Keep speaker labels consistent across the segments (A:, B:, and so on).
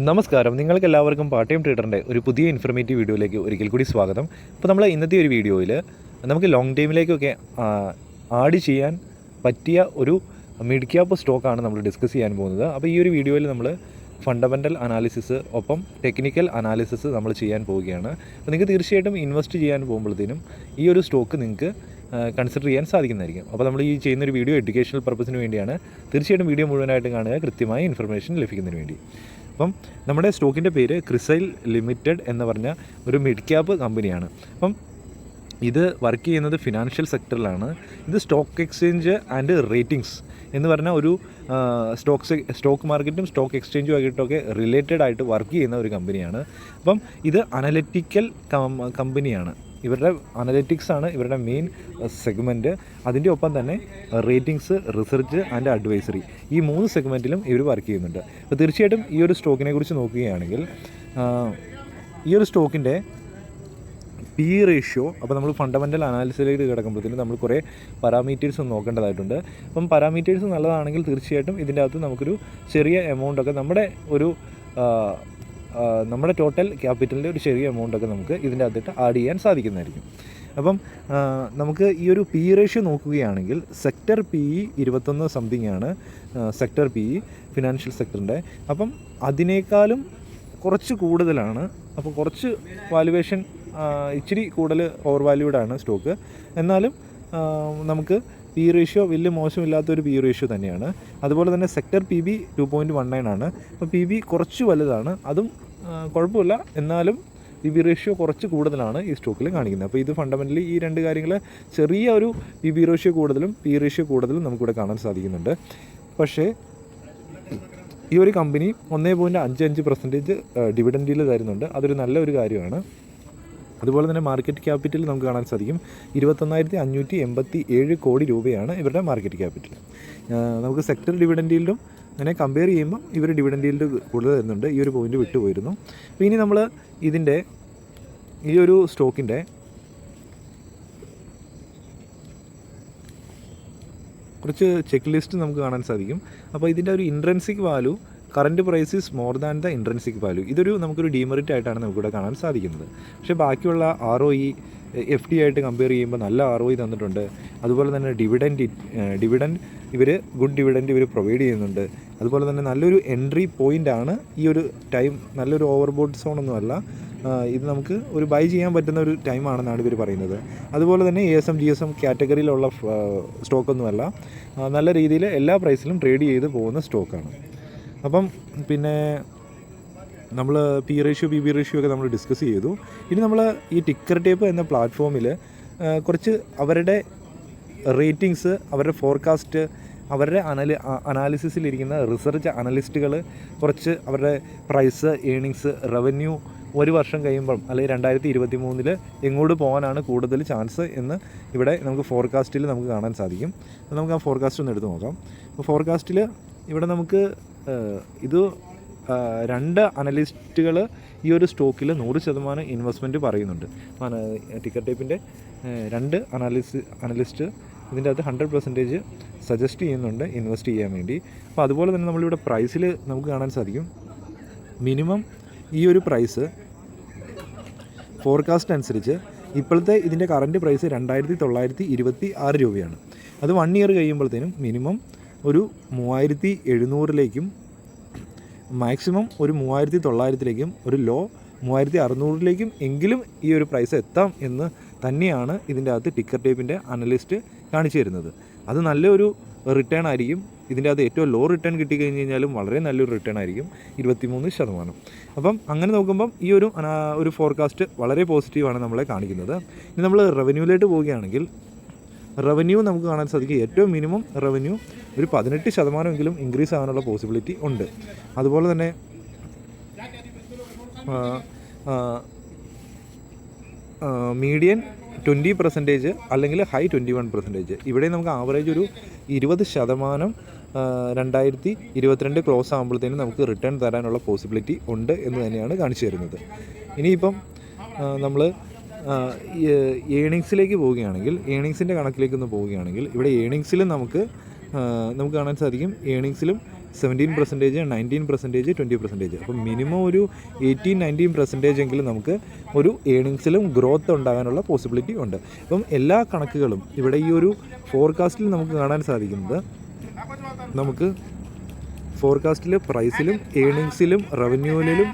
A: നമസ്കാരം, നിങ്ങൾക്ക് എല്ലാവർക്കും പാർട്ട് ടൈം ട്രേഡറിൻ്റെ ഒരു പുതിയ ഇൻഫർമേറ്റീവ് വീഡിയോയിലേക്ക് ഒരിക്കൽ കൂടി സ്വാഗതം. അപ്പോൾ നമ്മൾ ഇന്നത്തെ ഒരു വീഡിയോയിൽ നമുക്ക് ലോങ് ടൈമിലേക്കൊക്കെ ആഡ് ചെയ്യാൻ പറ്റിയ ഒരു മിഡ് ക്യാപ്പ് സ്റ്റോക്കാണ് നമ്മൾ ഡിസ്കസ് ചെയ്യാൻ പോകുന്നത്. അപ്പോൾ ഈ ഒരു വീഡിയോയിൽ നമ്മൾ ഫണ്ടമെൻ്റൽ അനാലിസിസ് ഒപ്പം ടെക്നിക്കൽ അനാലിസിസ് നമ്മൾ ചെയ്യാൻ പോവുകയാണ്. അപ്പോൾ നിങ്ങൾക്ക് തീർച്ചയായിട്ടും ഇൻവെസ്റ്റ് ചെയ്യാൻ പോകുമ്പോഴത്തേനും ഈ ഒരു സ്റ്റോക്ക് നിങ്ങൾക്ക് കൺസിഡർ ചെയ്യാൻ സാധിക്കുന്നതായിരിക്കും. അപ്പോൾ നമ്മൾ ഈ ചെയ്യുന്നൊരു വീഡിയോ എഡ്യൂക്കേഷണൽ പർപ്പസിന് വേണ്ടിയാണ്. തീർച്ചയായിട്ടും വീഡിയോ മുഴുവനായിട്ട് കാണുക, കൃത്യമായ ഇൻഫർമേഷൻ ലഭിക്കുന്നതിന് വേണ്ടി. അപ്പം നമ്മുടെ സ്റ്റോക്കിൻ്റെ പേര് ക്രിസൈൽ ലിമിറ്റഡ് എന്ന് പറഞ്ഞ ഒരു മിഡ് ക്യാപ്പ് കമ്പനിയാണ്. അപ്പം ഇത് വർക്ക് ചെയ്യുന്നത് ഫിനാൻഷ്യൽ സെക്ടറിലാണ്. ഇത് സ്റ്റോക്ക് എക്സ്ചേഞ്ച് ആൻഡ് റേറ്റിംഗ്സ് എന്ന് പറഞ്ഞ ഒരു സ്റ്റോക്ക് മാർക്കറ്റും സ്റ്റോക്ക് എക്സ്ചേഞ്ചും ആയിട്ടൊക്കെ റിലേറ്റഡ് ആയിട്ട് വർക്ക് ചെയ്യുന്ന ഒരു കമ്പനിയാണ്. അപ്പം ഇത് അനലിറ്റിക്കൽ കമ്പനിയാണ്. ഇവരുടെ അനലിറ്റിക്സ് ആണ് ഇവരുടെ മെയിൻ സെഗ്മെൻറ്റ്. അതിൻ്റെ ഒപ്പം തന്നെ റേറ്റിംഗ്സ്, റിസർച്ച് ആൻഡ് അഡ്വൈസറി, ഈ 3 സെഗ്മെൻറ്റിലും ഇവർ വർക്ക് ചെയ്യുന്നുണ്ട്. അപ്പോൾ തീർച്ചയായിട്ടും ഈ ഒരു സ്റ്റോക്കിനെ കുറിച്ച് നോക്കുകയാണെങ്കിൽ ഈ ഒരു സ്റ്റോക്കിൻ്റെ പി റേഷ്യോ, അപ്പോൾ നമ്മൾ ഫണ്ടമെൻ്റൽ അനാലിസിലേക്ക് കിടക്കുമ്പോഴത്തേനും നമ്മൾ കുറേ പാരാമീറ്റേഴ്സ് നോക്കേണ്ടതായിട്ടുണ്ട്. അപ്പം പാരാമീറ്റേഴ്സ് നല്ലതാണെങ്കിൽ തീർച്ചയായിട്ടും ഇതിൻ്റെ അകത്ത് നമുക്കൊരു ചെറിയ എമൗണ്ടൊക്കെ നമ്മുടെ ടോട്ടൽ ക്യാപിറ്റലിൻ്റെ ഒരു ചെറിയ എമൗണ്ടൊക്കെ നമുക്ക് ഇതിൻ്റെ അകത്തിട്ട് ആഡ് ചെയ്യാൻ സാധിക്കുന്നതായിരിക്കും. അപ്പം നമുക്ക് ഈ ഒരു പി റേഷ്യോ നോക്കുകയാണെങ്കിൽ സെക്ടർ പി ഇ 21 സംതിങ് ആണ് സെക്ടർ പി ഇ ഫിനാൻഷ്യൽ സെക്ടറിൻ്റെ. അപ്പം അതിനേക്കാളും കുറച്ച് കൂടുതലാണ്. അപ്പോൾ കുറച്ച് വാല്യുവേഷൻ ഇച്ചിരി കൂടുതൽ ഓവർ വാല്യൂഡാണ് സ്റ്റോക്ക്. എന്നാലും നമുക്ക് പി റേഷ്യോ വലിയ മോശമില്ലാത്തൊരു പി റേഷ്യോ തന്നെയാണ്. അതുപോലെ തന്നെ സെക്ടർ പി ബി 2.19 ആണ്. അപ്പോൾ പി ബി കുറച്ച് വലുതാണ്, അതും കുഴപ്പമില്ല. എന്നാലും പി ബി റേഷ്യോ കുറച്ച് കൂടുതലാണ് ഈ സ്റ്റോക്കിൽ കാണിക്കുന്നത്. അപ്പോൾ ഇത് ഫണ്ടമെൻ്റലി ഈ രണ്ട് കാര്യങ്ങൾ, ചെറിയ ഒരു പി ബി റേഷ്യോ കൂടുതലും പി റേഷ്യോ കൂടുതലും നമുക്കിവിടെ കാണാൻ സാധിക്കുന്നുണ്ട്. പക്ഷേ ഈ ഒരു കമ്പനി 1.55% ഡിവിഡൻഡിൽ തരുന്നുണ്ട്. അതൊരു നല്ലൊരു കാര്യമാണ്. അതുപോലെ തന്നെ മാർക്കറ്റ് ക്യാപിറ്റൽ നമുക്ക് കാണാൻ സാധിക്കും 21,587 കോടി രൂപയാണ് ഇവരുടെ മാർക്കറ്റ് ക്യാപിറ്റൽ. നമുക്ക് സെക്ടർ ഡിവിഡൻഡിലും അങ്ങനെ കമ്പയർ ചെയ്യുമ്പം ഇവർ ഡിവിഡൻഡിൽ കൂടുതൽ തരുന്നുണ്ട്. ഈ ഒരു പോയിന്റ് വിട്ടുപോയിരുന്നു. അപ്പോൾ ഇനി നമ്മൾ ഇതിൻ്റെ ഈ ഒരു സ്റ്റോക്കിൻ്റെ കുറച്ച് ചെക്ക് ലിസ്റ്റ് നമുക്ക് കാണാൻ സാധിക്കും. അപ്പോൾ ഇതിൻ്റെ ഒരു intrinsic value, current price is more than the intrinsic value. ഇതൊരു നമുക്കൊരു ഡിമെറിറ്റ് ആയിട്ടാണ് നമുക്കിവിടെ കാണാൻ സാധിക്കുന്നത്. പക്ഷേ ബാക്കിയുള്ള ROE FD ആയിട്ട് കമ്പയർ ചെയ്യുമ്പോൾ നല്ല ROE തന്നിട്ടുണ്ട്. അതുപോലെ തന്നെ ഡിവിഡൻഡ് ഇവർ ഗുഡ് ഡിവിഡൻഡ് ഇവർ പ്രൊവൈഡ് ചെയ്യുന്നുണ്ട്. അതുപോലെ തന്നെ നല്ലൊരു എൻട്രി പോയിൻ്റാണ് ഈ ഒരു ടൈം. നല്ലൊരു ഓവർബോട്ട് സോണൊന്നുമല്ല ഇത്. നമുക്ക് ഒരു ബൈ ചെയ്യാൻ പറ്റുന്ന ഒരു ടൈമാണെന്നാണ് ഇവർ പറയുന്നത്. അതുപോലെ തന്നെ ASM GSM കാറ്റഗറിയിലുള്ള സ്റ്റോക്കൊന്നുമല്ല. നല്ല രീതിയിൽ എല്ലാ പ്രൈസിലും ട്രേഡ് ചെയ്ത് പോകുന്ന സ്റ്റോക്കാണ്. അപ്പം പിന്നെ നമ്മൾ P ratio P B ratio ഒക്കെ നമ്മൾ ഡിസ്കസ് ചെയ്തു. ഇനി നമ്മൾ ഈ ടിക്കർ ടേപ്പ് എന്ന പ്ലാറ്റ്ഫോമിൽ കുറച്ച് അവരുടെ റേറ്റിങ്സ്, അവരുടെ ഫോർകാസ്റ്റ്, അവരുടെ അനാലിസിസിലിരിക്കുന്ന റിസർച്ച് അനലിസ്റ്റുകൾ കുറച്ച് അവരുടെ പ്രൈസ്, ഏണിങ്സ്, റവന്യൂ ഒരു വർഷം കഴിയുമ്പം അല്ലെങ്കിൽ 2023 എങ്ങോട്ട് പോകാനാണ് കൂടുതൽ ചാൻസ് എന്ന് ഇവിടെ നമുക്ക് ഫോർകാസ്റ്റിൽ നമുക്ക് കാണാൻ സാധിക്കും. നമുക്ക് ആ ഫോർകാസ്റ്റ് ഒന്ന് എടുത്ത് നോക്കാം. അപ്പോൾ ഫോർകാസ്റ്റിൽ ഇവിടെ നമുക്ക് ഇത് 2 അനലിസ്റ്റുകൾ ഈ ഒരു സ്റ്റോക്കിൽ 100% ഇൻവെസ്റ്റ്മെൻറ്റ് പറയുന്നുണ്ട്. ടിക്കർ ടൈപ്പിൻ്റെ 2 അനലിസ്റ്റ് ഇതിൻ്റെ അകത്ത് 100% സജസ്റ്റ് ചെയ്യുന്നുണ്ട് ഇൻവെസ്റ്റ് ചെയ്യാൻ വേണ്ടി. അപ്പോൾ അതുപോലെ തന്നെ നമ്മളിവിടെ പ്രൈസിൽ നമുക്ക് കാണാൻ സാധിക്കും മിനിമം ഈ ഒരു പ്രൈസ് ഫോർകാസ്റ്റ് അനുസരിച്ച് ഇപ്പോഴത്തെ ഇതിൻ്റെ കറൻറ്റ് പ്രൈസ് 2,926 രൂപയാണ്. അത് 1 ഇയർ കഴിയുമ്പോഴത്തേനും മിനിമം ഒരു 3,700 മാക്സിമം ഒരു 3,900 ഒരു ലോ 3,600 എങ്കിലും ഈ ഒരു പ്രൈസ് എത്താം എന്ന് തന്നെയാണ് ഇതിൻ്റെ അകത്ത് ടിക്കർ ടേപ്പിൻ്റെ അനലിസ്റ്റ് കാണിച്ചു തരുന്നത്. അത് നല്ലൊരു റിട്ടേൺ ആയിരിക്കും. ഇതിൻ്റെ അകത്ത് ഏറ്റവും ലോ റിട്ടേൺ കിട്ടിക്കഴിഞ്ഞ് കഴിഞ്ഞാലും വളരെ നല്ലൊരു റിട്ടേൺ ആയിരിക്കും, 23%. അപ്പം അങ്ങനെ നോക്കുമ്പം ഈ ഒരു ഫോർകാസ്റ്റ് വളരെ പോസിറ്റീവാണ് നമ്മളെ കാണിക്കുന്നത്. ഇനി നമ്മൾ റവന്യൂയിലേക്ക് പോവുകയാണെങ്കിൽ റവന്യൂ നമുക്ക് കാണാൻ സാധിക്കും ഏറ്റവും മിനിമം റവന്യൂ ഒരു 18% ഇൻക്രീസ് ആകാനുള്ള പോസിബിലിറ്റി ഉണ്ട്. അതുപോലെ തന്നെ മീഡിയൻ 20% അല്ലെങ്കിൽ ഹൈ 21%. ഇവിടെ നമുക്ക് ആവറേജ് ഒരു 20% 2022 ക്ലോസ് ആകുമ്പോഴത്തേനും നമുക്ക് റിട്ടേൺ തരാനുള്ള പോസിബിലിറ്റി ഉണ്ട് എന്ന് തന്നെയാണ് കാണിച്ചു തരുന്നത്. ഇനിയിപ്പം നമ്മൾ ഏണിങ്സിലേക്ക് പോവുകയാണെങ്കിൽ, ഏണിങ്സിൻ്റെ കണക്കിലേക്കൊന്ന് പോവുകയാണെങ്കിൽ ഇവിടെ ഏണിങ്സിലും നമുക്ക് കാണാൻ സാധിക്കും ഏണിങ്സിലും 17%, 19%, 20%. അപ്പം മിനിമം ഒരു 18-19% എങ്കിലും നമുക്ക് ഒരു ഏണിങ്സിലും ഗ്രോത്ത് ഉണ്ടാകാനുള്ള പോസിബിലിറ്റി ഉണ്ട്. അപ്പം എല്ലാ കണക്കുകളും ഇവിടെ ഈ ഒരു ഫോർകാസ്റ്റിൽ നമുക്ക് കാണാൻ സാധിക്കുന്നത്, നമുക്ക് ഫോർകാസ്റ്റിൽ പ്രൈസിലും ഏണിങ്സിലും റവന്യൂവിലും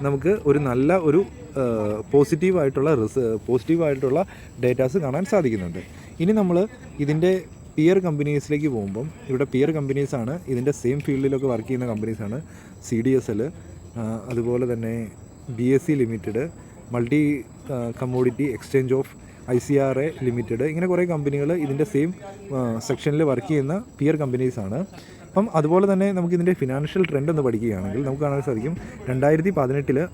A: നമുക്ക് ഒരു നല്ല ഒരു പോസിറ്റീവായിട്ടുള്ള ഡേറ്റാസ് കാണാൻ സാധിക്കുന്നുണ്ട്. ഇനി നമ്മൾ ഇതിൻ്റെ പിയർ കമ്പനീസിലേക്ക് പോകുമ്പം ഇവിടെ പിയർ കമ്പനീസാണ് ഇതിൻ്റെ സെയിം ഫീൽഡിലൊക്കെ വർക്ക് ചെയ്യുന്ന കമ്പനീസാണ് CDSL, അതുപോലെ തന്നെ BSE limited, multi commodity exchange of ICRA limited, ഇങ്ങനെ കുറേ കമ്പനികൾ ഇതിൻ്റെ സെയിം സെക്ഷനിൽ വർക്ക് ചെയ്യുന്ന പിയർ കമ്പനീസാണ്. അപ്പം അതുപോലെ തന്നെ നമുക്കിതിൻ്റെ ഫിനാൻഷ്യൽ ട്രെൻഡ് ഒന്ന് പഠിക്കുകയാണെങ്കിൽ നമുക്ക് കാണാൻ സാധിക്കും 2018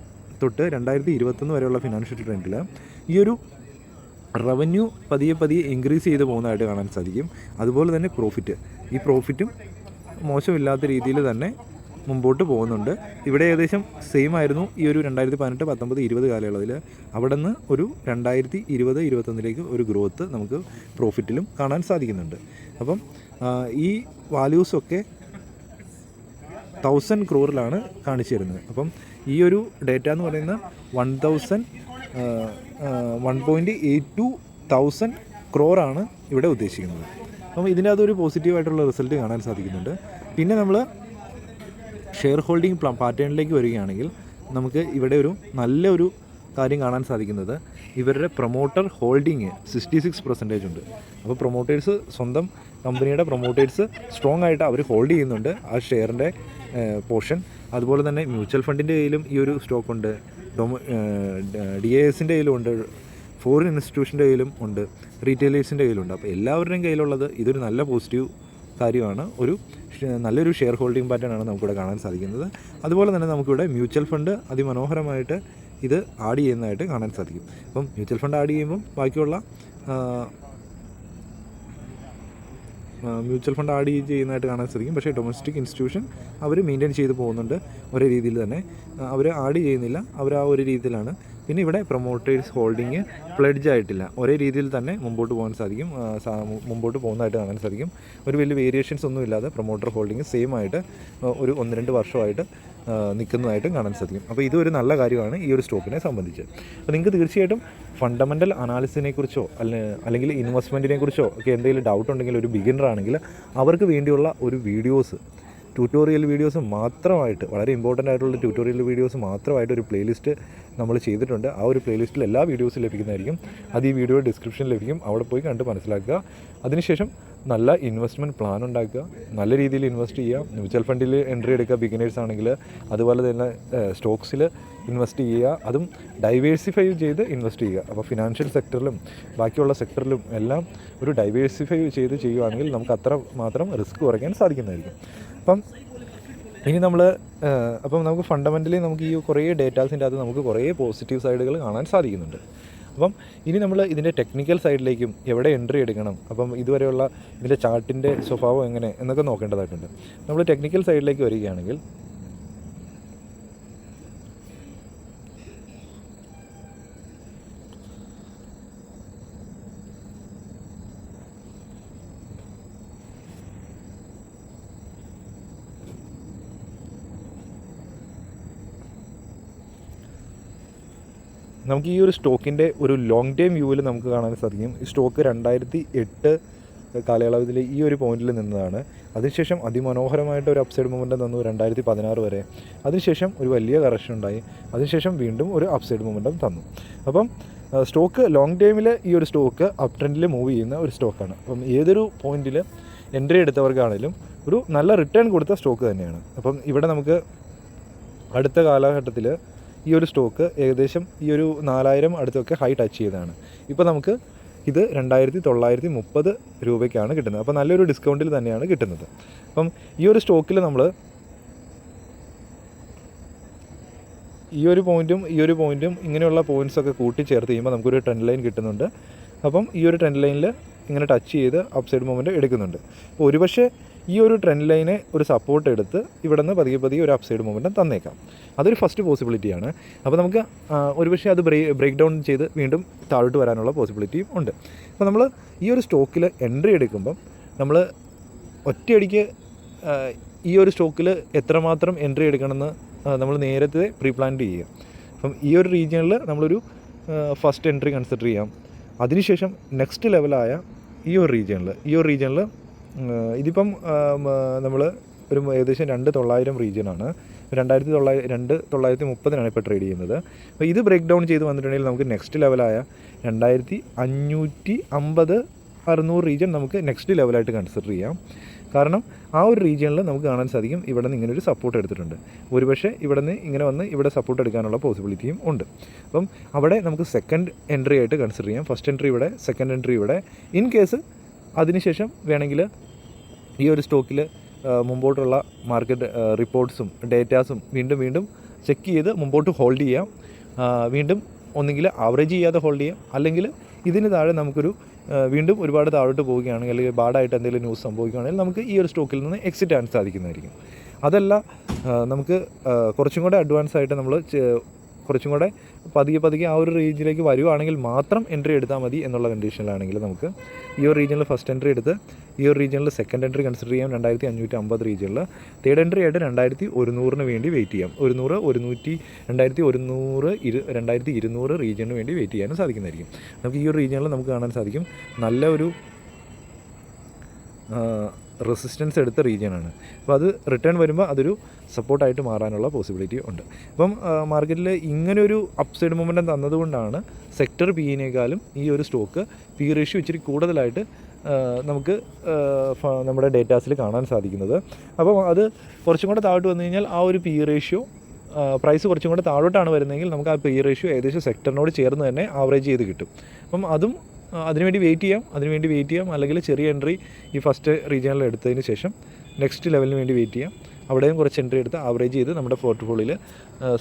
A: തൊട്ട് 2021 വരെയുള്ള ഫിനാൻഷ്യൽ ട്രെൻഡിൽ ഈ ഒരു റവന്യൂ പതിയെ ഇൻക്രീസ് ചെയ്ത് പോകുന്നതായിട്ട് കാണാൻ സാധിക്കും. അതുപോലെ തന്നെ ഈ പ്രോഫിറ്റും മോശമില്ലാത്ത രീതിയിൽ തന്നെ മുമ്പോട്ട് പോകുന്നുണ്ട്. ഇവിടെ ഏകദേശം സെയിം ആയിരുന്നു ഈ ഒരു 2018, 19, 20 കാലയളവിൽ. അവിടെ നിന്ന് ഒരു 2020, 2021 ഒരു ഗ്രോത്ത് നമുക്ക് പ്രോഫിറ്റിലും കാണാൻ സാധിക്കുന്നുണ്ട്. അപ്പം ഈ വാല്യൂസൊക്കെ 1000 crore കാണിച്ചു തരുന്നത്. അപ്പം ഈ ഒരു ഡേറ്റ എന്ന് പറയുന്ന 1.82,000 crore ഇവിടെ ഉദ്ദേശിക്കുന്നത്. അപ്പം ഇതിൻ്റെ അതൊരു പോസിറ്റീവായിട്ടുള്ള റിസൾട്ട് കാണാൻ സാധിക്കുന്നുണ്ട്. പിന്നെ നമ്മൾ ഷെയർ ഹോൾഡിംഗ് പാറ്റേണിലേക്ക് വരികയാണെങ്കിൽ നമുക്ക് ഇവിടെ ഒരു നല്ലൊരു കാര്യം കാണാൻ സാധിക്കുന്നത്, ഇവരുടെ പ്രൊമോട്ടർ ഹോൾഡിങ് 66% ഉണ്ട്. അപ്പോൾ പ്രൊമോട്ടേഴ്സ്, സ്വന്തം കമ്പനിയുടെ പ്രൊമോട്ടേഴ്സ് സ്ട്രോങ് ആയിട്ട് അവർ ഹോൾഡ് ചെയ്യുന്നുണ്ട് ആ ഷെയറിൻ്റെ പോർഷൻ. അതുപോലെ തന്നെ മ്യൂച്വൽ ഫണ്ടിൻ്റെ കയ്യിലും ഈ ഒരു സ്റ്റോക്കുണ്ട്, DISൻ്റെ കയ്യിലും ഉണ്ട്, ഫോറിൻ ഇൻസ്റ്റിറ്റ്യൂഷൻ്റെ കയ്യിലും ഉണ്ട്, റീറ്റെയിലേഴ്സിൻ്റെ കയ്യിലുണ്ട്. അപ്പോൾ എല്ലാവരുടെയും കയ്യിലുള്ളത് ഇതൊരു നല്ല പോസിറ്റീവ് കാര്യമാണ്. നല്ലൊരു ഷെയർ ഹോൾഡിംഗ് പാറ്റേണാണ് നമുക്കിവിടെ കാണാൻ സാധിക്കുന്നത്. അതുപോലെ തന്നെ നമുക്കിവിടെ മ്യൂച്വൽ ഫണ്ട് അതിമനോഹരമായിട്ട് ഇത് ആഡ് ചെയ്യുന്നതായിട്ട് കാണാൻ സാധിക്കും. അപ്പം മ്യൂച്വൽ ഫണ്ട് ആഡ് ചെയ്യുമ്പം ബാക്കിയുള്ള മ്യൂച്വൽ ഫണ്ട് ആഡ് ചെയ്യുന്നതായിട്ട് കാണാൻ സാധിക്കും. പക്ഷേ ഡൊമസ്റ്റിക് ഇൻസ്റ്റിറ്റ്യൂഷൻ അവർ മെയിൻറ്റെയിൻ ചെയ്ത് പോകുന്നുണ്ട് ഒരേ രീതിയിൽ തന്നെ. അവർ ആഡ് ചെയ്യുന്നില്ല, അവർ ആ ഒരു രീതിയിലാണ്. പിന്നെ ഇവിടെ പ്രൊമോട്ടേഴ്സ് ഹോൾഡിങ് പ്ലെഡ്ജ് ആയിട്ടില്ല, ഒരേ രീതിയിൽ തന്നെ മുമ്പോട്ട് പോകാൻ സാധിക്കും, മുമ്പോട്ട് പോകുന്നതായിട്ട് കാണാൻ സാധിക്കും. ഒരു വലിയ വേരിയേഷൻസ് ഒന്നും ഇല്ലാതെ പ്രൊമോട്ടർ ഹോൾഡിങ് സെയിം ആയിട്ട് ഒരു 1-2 വർഷമായിട്ട് നിൽക്കുന്നതായിട്ടും കാണാൻ സാധിക്കും. അപ്പോൾ ഇതൊരു നല്ല കാര്യമാണ് ഈ ഒരു സ്റ്റോക്കിനെ സംബന്ധിച്ച്. അപ്പോൾ നിങ്ങൾക്ക് തീർച്ചയായിട്ടും ഫണ്ടമെൻ്റൽ അനാലിസിസിനെ കുറിച്ചോ അല്ലെങ്കിൽ ഇൻവെസ്റ്റ്മെൻറ്റിനെ കുറിച്ചോ ഒക്കെ എന്തെങ്കിലും ഡൗട്ട് ഉണ്ടെങ്കിൽ, ഒരു ബിഗിനർ ആണെങ്കിൽ അവർക്ക് വേണ്ടിയുള്ള ഒരു ട്യൂട്ടോറിയൽ വീഡിയോസ് മാത്രമായിട്ട്, വളരെ ഇമ്പോർട്ടൻ്റ് ആയിട്ടുള്ള ട്യൂട്ടോറിയൽ വീഡിയോസ് മാത്രമായിട്ട് ഒരു പ്ലേലിസ്റ്റ് നമ്മൾ ചെയ്തിട്ടുണ്ട്. ആ ഒരു പ്ലേലിസ്റ്റിൽ എല്ലാ വീഡിയോസും ലഭിക്കുന്നതായിരിക്കും. അത് ഈ വീഡിയോ ഡിസ്ക്രിപ്ഷനിൽ ലഭിക്കും, അവിടെ പോയി കണ്ട് മനസ്സിലാക്കുക. അതിനുശേഷം നല്ല ഇൻവെസ്റ്റ്മെൻറ്റ് പ്ലാൻ ഉണ്ടാക്കുക, നല്ല രീതിയിൽ ഇൻവെസ്റ്റ് ചെയ്യുക, മ്യൂച്വൽ ഫണ്ടിൽ എൻട്രി എടുക്കുക ബിഗിനേഴ്സ് ആണെങ്കിൽ, അതുപോലെ തന്നെ സ്റ്റോക്സിൽ ഇൻവെസ്റ്റ് ചെയ്യുക, അതും ഡൈവേഴ്സിഫൈ ചെയ്ത് ഇൻവെസ്റ്റ് ചെയ്യുക. അപ്പോൾ ഫിനാൻഷ്യൽ സെക്ടറിലും ബാക്കിയുള്ള സെക്ടറിലും എല്ലാം ഒരു ഡൈവേഴ്സിഫൈ ചെയ്ത് ചെയ്യുകയാണെങ്കിൽ നമുക്ക് അത്ര മാത്രം റിസ്ക് കുറയ്ക്കാൻ സാധിക്കുന്നതായിരിക്കും. ഇനി നമുക്ക് ഫണ്ടമെൻ്റലി നമുക്ക് ഈ കുറേ ഡേറ്റാസിൻ്റെ അകത്ത് നമുക്ക് കുറേ പോസിറ്റീവ് സൈഡുകൾ കാണാൻ സാധിക്കുന്നുണ്ട്. അപ്പം ഇനി നമ്മൾ ഇതിൻ്റെ ടെക്നിക്കൽ സൈഡിലേക്കും എവിടെ എൻട്രി എടുക്കണം, അപ്പം ഇതുവരെയുള്ള ഇതിൻ്റെ ചാർട്ടിൻ്റെ സ്വഭാവം എങ്ങനെ എന്നൊക്കെ നോക്കേണ്ടതായിട്ടുണ്ട്. നമ്മൾ ടെക്നിക്കൽ സൈഡിലേക്ക് വരികയാണെങ്കിൽ നമുക്ക് ഈ ഒരു സ്റ്റോക്കിൻ്റെ ഒരു ലോങ് ടൈം വ്യൂവിൽ നമുക്ക് കാണാൻ സാധിക്കും. ഈ സ്റ്റോക്ക് 2008 കാലയളവിൽ ഈ ഒരു പോയിന്റിൽ നിന്നതാണ്. അതിനുശേഷം അതിമനോഹരമായിട്ട് ഒരു അപ്സൈഡ് മൊമെൻറ്റം തന്നു 2016 വരെ. അതിനുശേഷം ഒരു വലിയ കറക്ഷൻ ഉണ്ടായി, അതിനുശേഷം വീണ്ടും ഒരു അപ്സൈഡ് മൊമെൻറ്റം തന്നു. അപ്പം സ്റ്റോക്ക് ലോങ് ടൈമിൽ ഈ ഒരു സ്റ്റോക്ക് അപ് ട്രെൻഡിൽ മൂവ് ചെയ്യുന്ന ഒരു സ്റ്റോക്കാണ്. അപ്പം ഏതൊരു പോയിന്റിൽ എൻട്രി എടുത്തവർക്കാണെങ്കിലും ഒരു നല്ല റിട്ടേൺ കൊടുത്ത സ്റ്റോക്ക് തന്നെയാണ്. അപ്പം ഇവിടെ നമുക്ക് അടുത്ത കാലഘട്ടത്തിൽ ഈ ഒരു സ്റ്റോക്ക് ഏകദേശം ഈ ഒരു 4000 അടുത്തൊക്കെ ഹൈ ടച്ച് ചെയ്തതാണ്. ഇപ്പോൾ നമുക്ക് ഇത് 2930 രൂപയ്ക്കാണ് കിട്ടുന്നത്. അപ്പോൾ നല്ലൊരു ഡിസ്കൗണ്ടിൽ തന്നെയാണ് കിട്ടുന്നത്. അപ്പം ഈ ഒരു സ്റ്റോക്കിൽ നമ്മൾ ഈ ഒരു പോയിൻറ്റും ഇങ്ങനെയുള്ള പോയിൻറ്റ്സൊക്കെ കൂട്ടിച്ചേർത്ത് ചെയ്യുമ്പോൾ നമുക്കൊരു ട്രെൻഡ് ലൈൻ കിട്ടുന്നുണ്ട്. അപ്പം ഈ ഒരു ട്രെൻഡ് ലൈനിൽ ഇങ്ങനെ ടച്ച് ചെയ്ത് അപ്സൈഡ് മൊമെൻറ്റ് എടുക്കുന്നുണ്ട്. അപ്പോൾ ഒരുപക്ഷെ ഈ ഒരു ട്രെൻഡ് ലൈനെ ഒരു സപ്പോർട്ട് എടുത്ത് ഇവിടെ നിന്ന് പതിയെ ഒരു അപ്സൈഡ് മൊമെൻറ്റം തന്നേക്കാം. അതൊരു ഫസ്റ്റ് പോസിബിലിറ്റിയാണ്. അപ്പോൾ നമുക്ക് ഒരുപക്ഷെ അത് ബ്രേക്ക് ഡൗൺ ചെയ്ത് വീണ്ടും താഴോട്ട് വരാനുള്ള പോസിബിലിറ്റിയും ഉണ്ട്. അപ്പോൾ നമ്മൾ ഈ ഒരു സ്റ്റോക്കിൽ എൻട്രി എടുക്കുമ്പം നമ്മൾ ഒറ്റയടിക്ക് ഈ ഒരു സ്റ്റോക്കിൽ എത്രമാത്രം എൻട്രി എടുക്കണമെന്ന് നമ്മൾ നേരത്തെ പ്രീ പ്ലാൻ ചെയ്യുക. അപ്പം ഈ ഒരു റീജിയണിൽ നമ്മളൊരു ഫസ്റ്റ് എൻട്രി കൺസിഡർ ചെയ്യാം. അതിനുശേഷം നെക്സ്റ്റ് ലെവലായ ഈ ഒരു റീജിയണിൽ ഇതിപ്പം നമ്മൾ ഒരു ഏകദേശം 2900 റീജിയനാണ്. 2930 ഇപ്പോൾ ട്രേഡ് ചെയ്യുന്നത്. അപ്പോൾ ഇത് ബ്രേക്ക് ഡൗൺ ചെയ്ത് വന്നിട്ടുണ്ടെങ്കിൽ നമുക്ക് നെക്സ്റ്റ് ലെവലായ 2550 600 റീജിയൻ നമുക്ക് നെക്സ്റ്റ് ലെവലായിട്ട് കൺസിഡർ ചെയ്യാം. കാരണം ആ ഒരു റീജിയണിൽ നമുക്ക് കാണാൻ സാധിക്കും ഇവിടെ നിന്ന് ഇങ്ങനെ ഒരു സപ്പോർട്ട് എടുത്തിട്ടുണ്ട്. ഒരുപക്ഷെ ഇവിടെ നിന്ന് ഇങ്ങനെ വന്ന് ഇവിടെ സപ്പോർട്ട് എടുക്കാനുള്ള പോസിബിലിറ്റിയും ഉണ്ട്. അപ്പം അവിടെ നമുക്ക് സെക്കൻഡ് എൻട്രി ആയിട്ട് കൺസിഡർ ചെയ്യാം. ഫസ്റ്റ് എൻട്രി ഇവിടെ, സെക്കൻഡ് എൻട്രി ഇവിടെ. ഇൻ കേസ് അതിനുശേഷം വേണമെങ്കിൽ ഈ ഒരു സ്റ്റോക്കിൽ മുമ്പോട്ടുള്ള മാർക്കറ്റ് റിപ്പോർട്ട്സും ഡേറ്റാസും വീണ്ടും ചെക്ക് ചെയ്ത് മുമ്പോട്ട് ഹോൾഡ് ചെയ്യാം. വീണ്ടും ഒന്നുകിൽ ആവറേജ് ചെയ്യാതെ ഹോൾഡ് ചെയ്യാം, അല്ലെങ്കിൽ ഇതിന് താഴെ നമുക്കൊരു വീണ്ടും ഒരുപാട് താഴോട്ട് പോവുകയാണെങ്കിൽ അല്ലെങ്കിൽ ബാഡായിട്ട് എന്തെങ്കിലും ന്യൂസ് സംഭവിക്കുകയാണെങ്കിൽ നമുക്ക് ഈ ഒരു സ്റ്റോക്കിൽ നിന്ന് എക്സിറ്റ് ആകാൻ സാധിക്കുന്നതായിരിക്കും. അതല്ല നമുക്ക് കുറച്ചും കൂടെ അഡ്വാൻസ് ആയിട്ട് നമ്മൾ കുറച്ചും കൂടെ പതിയെ ആ ഒരു റേഞ്ചിലേക്ക് വരുവാണെങ്കിൽ മാത്രം എൻട്രി എടുത്താൽ മതി എന്നുള്ള കണ്ടീഷനിലാണെങ്കിൽ നമുക്ക് ഈ ഒരു റീജിയനിൽ ഫസ്റ്റ് എൻട്രി എടുത്ത് ഈ ഒരു റീജിയനിൽ സെക്കൻഡ് എൻട്രി കൺസിഡർ ചെയ്യാം. 2550 റീജിയനിൽ തേർഡ് എൻട്രി ആയിട്ട് 2100 വേണ്ടി വെയിറ്റ് ചെയ്യാം. 100, 2200 റീജിയന് വേണ്ടി വെയിറ്റ് ചെയ്യാനും സാധിക്കുന്നതായിരിക്കും. നമുക്ക് ഈ ഒരു റീജിയനിൽ നമുക്ക് കാണാൻ സാധിക്കും നല്ല ഒരു റെസിസ്റ്റൻസ് എടുത്ത റീജിയനാണ്. അപ്പോൾ അത് റിട്ടേൺ വരുമ്പോൾ അതൊരു സപ്പോർട്ടായിട്ട് മാറാനുള്ള പോസിബിലിറ്റി ഉണ്ട്. അപ്പം മാർക്കറ്റിൽ ഇങ്ങനൊരു അപ്സൈഡ് മൊമെൻറ്റം തന്നതുകൊണ്ടാണ് സെക്ടർ പിയിനേക്കാളും ഈ ഒരു സ്റ്റോക്ക് പി റേഷ്യോ ഇച്ചിരി കൂടുതലായിട്ട് നമുക്ക് നമ്മുടെ ഡേറ്റാസിൽ കാണാൻ സാധിക്കുന്നത്. അപ്പം അത് കുറച്ചും കൂടെ താഴോട്ട് വന്നു കഴിഞ്ഞാൽ ആ ഒരു പി റേഷ്യോ പ്രൈസ് കുറച്ചും കൂടെ താഴോട്ടാണ് വരുന്നതെങ്കിൽ നമുക്ക് ആ പി റേഷ്യോ ഏകദേശം സെക്ടറിനോട് ചേർന്ന് തന്നെ ആവറേജ് ചെയ്ത് കിട്ടും. അപ്പം അതിനുവേണ്ടി വെയിറ്റ് ചെയ്യാം. അല്ലെങ്കിൽ ചെറിയ എൻട്രി ഈ ഫസ്റ്റ് റീജിയനിൽ എടുത്തതിന് ശേഷം നെക്സ്റ്റ് ലെവലിന് വേണ്ടി വെയിറ്റ് ചെയ്യാം. അവിടെയും കുറച്ച് എൻട്രി എടുത്ത് ആവറേജ് ചെയ്ത് നമ്മുടെ പോർട്ട്ഫോളിയോയിൽ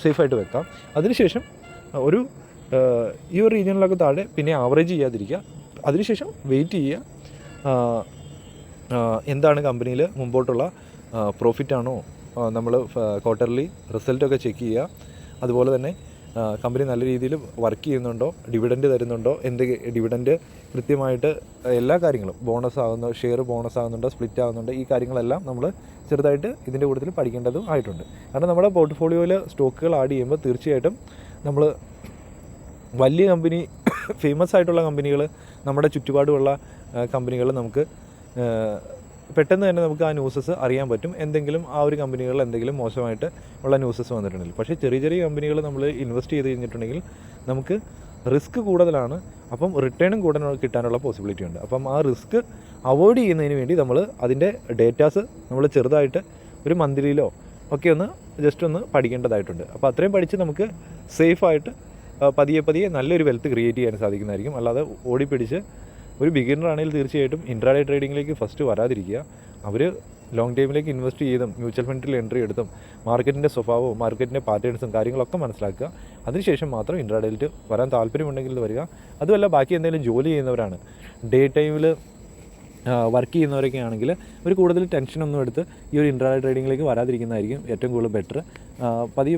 A: സേഫായിട്ട് വെക്കാം. അതിനുശേഷം ഈ ഒരു റീജിയനിലൊക്കെ താഴെ പിന്നെ ആവറേജ് ചെയ്യാതിരിക്കുക. അതിനുശേഷം വെയിറ്റ് ചെയ്യുക. എന്താണ് കമ്പനിയിൽ മുമ്പോട്ടുള്ള പ്രോഫിറ്റാണോ, നമ്മൾ ക്വാർട്ടർലി റിസൾട്ടൊക്കെ ചെക്ക് ചെയ്യുക. അതുപോലെ തന്നെ കമ്പനി നല്ല രീതിയിൽ വർക്ക് ചെയ്യുന്നുണ്ടോ, ഡിവിഡൻഡ് തരുന്നുണ്ടോ, ഡിവിഡൻഡ് കൃത്യമായിട്ട് എല്ലാ കാര്യങ്ങളും ഷെയർ ബോണസ് ആകുന്നുണ്ടോ, സ്പ്ലിറ്റ് ആകുന്നുണ്ടോ, ഈ കാര്യങ്ങളെല്ലാം നമ്മൾ ചെറുതായിട്ട് ഇതിൻ്റെ കൂട്ടത്തിൽ പഠിക്കേണ്ടതും ആയിട്ടുണ്ട്. കാരണം നമ്മുടെ പോർട്ട്ഫോളിയോയിൽ സ്റ്റോക്കുകൾ ആഡ് ചെയ്യുമ്പോൾ തീർച്ചയായിട്ടും നമ്മൾ വലിയ കമ്പനി, ഫേമസ് ആയിട്ടുള്ള കമ്പനികൾ, നമ്മുടെ ചുറ്റുപാടുമുള്ള കമ്പനികൾ നമുക്ക് പെട്ടെന്ന് തന്നെ നമുക്ക് ആ ന്യൂസസ് അറിയാൻ പറ്റും. എന്തെങ്കിലും ആ ഒരു കമ്പനികളിൽ എന്തെങ്കിലും മോശമായിട്ട് ഉള്ള ന്യൂസസ് വന്നിട്ടുണ്ടെങ്കിൽ. പക്ഷേ ചെറിയ കമ്പനികൾ നമ്മൾ ഇൻവെസ്റ്റ് ചെയ്ത് കഴിഞ്ഞിട്ടുണ്ടെങ്കിൽ നമുക്ക് റിസ്ക് കൂടുതലാണ്. അപ്പം റിട്ടേണും കൂടുതൽ കിട്ടാനുള്ള പോസിബിലിറ്റി ഉണ്ട്. അപ്പം ആ റിസ്ക് അവോയ്ഡ് ചെയ്യുന്നതിന് വേണ്ടി നമ്മൾ അതിൻ്റെ ഡേറ്റാസ് നമ്മൾ ചെറുതായിട്ട് ഒരു മന്ത്ലിയിലോ ഒക്കെ ജസ്റ്റ് ഒന്ന് പഠിക്കേണ്ടതായിട്ടുണ്ട്. അപ്പോൾ അത്രയും പഠിച്ച് നമുക്ക് സേഫായിട്ട് പതിയെ നല്ലൊരു വെൽത്ത് ക്രിയേറ്റ് ചെയ്യാൻ സാധിക്കുന്നതായിരിക്കും. അല്ലാതെ ഓടിപ്പിടിച്ച് ഒരു ബിഗിനർ ആണെങ്കിൽ തീർച്ചയായിട്ടും ഇൻട്രാഡേ ട്രേഡിങ്ങിലേക്ക് ഫസ്റ്റ് വരാതിരിക്കുക. അവർ ലോങ് ടൈമിലേക്ക് ഇൻവെസ്റ്റ് ചെയ്തും മ്യൂച്വൽ ഫണ്ടിൽ എൻട്രി എടുത്തും മാർക്കറ്റിൻ്റെ സ്വഭാവവും മാർക്കറ്റിൻ്റെ പാറ്റേൺസും കാര്യങ്ങളൊക്കെ മനസ്സിലാക്കുക. അതിനുശേഷം മാത്രം ഇൻട്രാഡേയിൽ വരാൻ താല്പര്യമുണ്ടെങ്കിൽ വരിക. അതുമല്ല ബാക്കി എന്തെങ്കിലും ജോലി ചെയ്യുന്നവരാണ്, ഡേ ടൈമിൽ വർക്ക് ചെയ്യുന്നവരൊക്കെ ആണെങ്കിൽ ഒരു കൂടുതൽ ടെൻഷനൊന്നും എടുത്ത് ഈ ഒരു ഇൻട്രാഡേ ട്രേഡിങ്ങിലേക്ക് വരാതിരിക്കുന്നതായിരിക്കും ഏറ്റവും കൂടുതൽ ബെറ്റർ. പതിയെ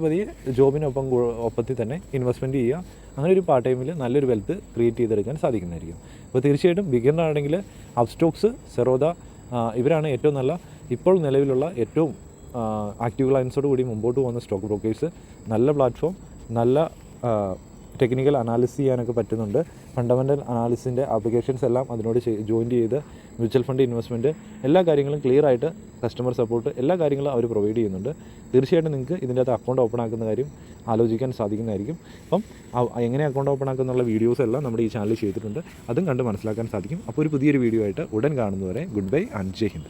A: ഒപ്പത്തിൽ തന്നെ ഇൻവെസ്റ്റ്മെൻറ്റ് ചെയ്യുക. അങ്ങനെ ഒരു പാർട്ട് ടൈമിൽ നല്ലൊരു വെൽത്ത് ക്രിയേറ്റ് ചെയ്തെടുക്കാൻ സാധിക്കുന്നതായിരിക്കും. അപ്പോൾ തീർച്ചയായിട്ടും ബിഗിനറാണെങ്കിൽ അപ്സ്റ്റോക്സ്, സെറോദ ഇവരാണ് ഏറ്റവും നല്ല ഇപ്പോൾ നിലവിലുള്ള ഏറ്റവും ആക്റ്റീവ് ക്ലയൻസോട് കൂടി മുമ്പോട്ട് പോകുന്ന സ്റ്റോക്ക് ബ്രോക്കേഴ്സ്. നല്ല പ്ലാറ്റ്ഫോം, നല്ല ടെക്നിക്കൽ അനാലിസിസ് ചെയ്യാനൊക്കെ പറ്റുന്നുണ്ട്. ഫണ്ടമെൻ്റൽ അനാലിസിൻ്റെ ആപ്ലിക്കേഷൻസ് എല്ലാം അതിനോട് ജോയിൻ ചെയ്ത് മ്യൂച്വൽ ഫണ്ട് ഇൻവെസ്റ്റ്മെൻറ്റ് എല്ലാ കാര്യങ്ങളും ക്ലിയർ ആയിട്ട് കസ്റ്റമർ സപ്പോർട്ട് എല്ലാ കാര്യങ്ങളും അവർ പ്രൊവൈഡ് ചെയ്യുന്നുണ്ട്. തീർച്ചയായിട്ടും നിങ്ങൾക്ക് ഇതിൻ്റെ അകത്ത് അക്കൗണ്ട് ഓപ്പൺ ആക്കുന്ന കാര്യം ആലോചിക്കാൻ സാധിക്കുന്നതായിരിക്കും. അപ്പം എങ്ങനെ അക്കൗണ്ട് ഓപ്പൺ ആക്കുന്നുള്ള വീഡിയോസ് എല്ലാം നമ്മുടെ ഈ ചാനലിൽ ചെയ്തിട്ടുണ്ട്. അതും കണ്ട് മനസ്സിലാക്കാൻ സാധിക്കും. അപ്പോൾ ഒരു പുതിയൊരു വീഡിയോ ആയിട്ട് ഉടൻ കാണുന്നവരെ good bye and Jai Hind.